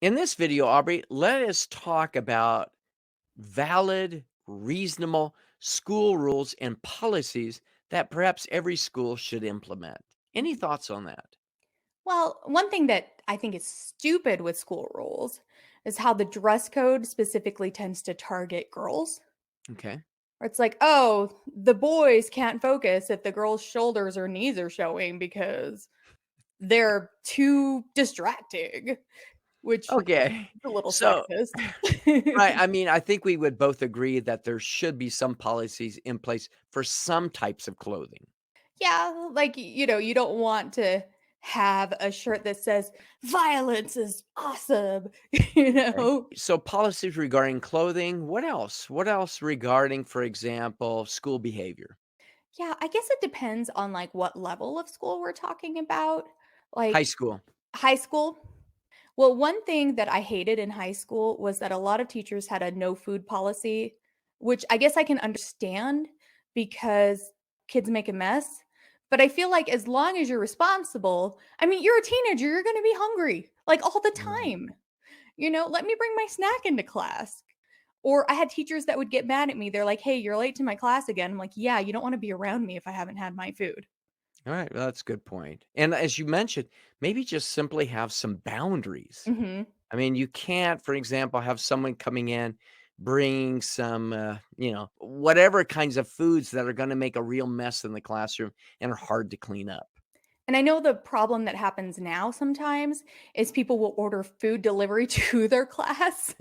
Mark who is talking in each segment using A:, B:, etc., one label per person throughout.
A: In this video, Aubrey, let us talk about valid, reasonable school rules and policies that perhaps every school should implement. Any
B: Mhm.
A: thoughts on that?
B: Well, one thing that I think is stupid with school rules is how the dress code specifically tends to target girls.
A: Okay.
B: Where it's like, oh, the boys can't focus if the girls' shoulders or knees are showing because they're too distracting, which is
A: Okay.
B: a little
A: So,
B: sexist.
A: right. I mean, I think we would both agree that there should be some policies in place for some types of clothing.
B: Yeah, like, you don't want to have a shirt that says violence is awesome, you
A: Okay.
B: know?
A: So, policies regarding clothing. What else? What else regarding, for example, school behavior?
B: Yeah, I guess it depends on, like, what level of school we're talking about.
A: High
B: Like,
A: school.
B: high school? Well, one thing that I hated in high school was that a lot of teachers had a no food policy, which I guess I can understand because kids make a mess, but I feel like as long as you're responsible, I mean, you're a teenager, you're gonna be hungry, like, all the
A: Right.
B: time. Let me bring my snack into class. Or I had teachers that would get mad at me. They're like, "Hey, you're late to my class again." I'm like, "Yeah, you don't wanna be around me if I haven't had my food."
A: All right, well, that's a good point. And as you mentioned, maybe just simply have some boundaries.
B: Mhm.
A: I mean, you can't, for example, have someone coming in, bringing some, whatever kinds of foods that are going to make a real mess in the classroom and are hard to clean up.
B: And I know the problem that happens now sometimes is people will order food delivery to their class,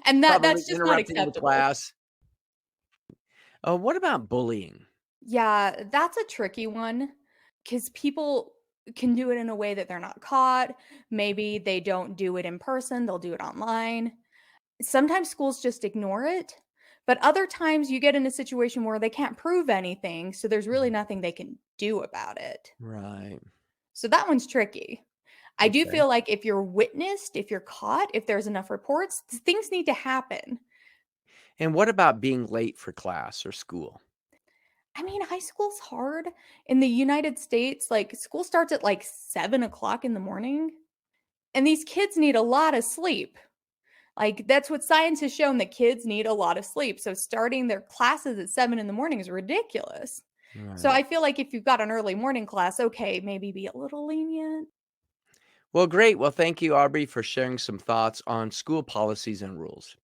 B: and
A: Probably
B: that's just not
A: interrupting the
B: acceptable.
A: class. What about bullying?
B: Yeah, that's a tricky one because people can do it in a way that they're not caught. Maybe they don't do it in person, they'll do it online. Sometimes schools just ignore it, but other times you get in a situation where they can't prove anything, so there's really nothing they can do about it.
A: Right.
B: So that one's tricky. I do
A: Okay.
B: feel like if you're witnessed, if you're caught, if there's enough reports, things need to happen.
A: And what about being late for class or school?
B: I mean, high school's hard. In the United States, like, school starts at, like, 7 o'clock in the morning, and these kids need a lot of sleep. Like, that's what science has shown, that kids need a lot of sleep, so starting their classes at 7 in the morning is ridiculous. So
A: Right.
B: I feel like if you've got an early morning class, okay, maybe be a little lenient.
A: Well, great. Well, thank you, Aubrey, for sharing some thoughts on school policies and rules.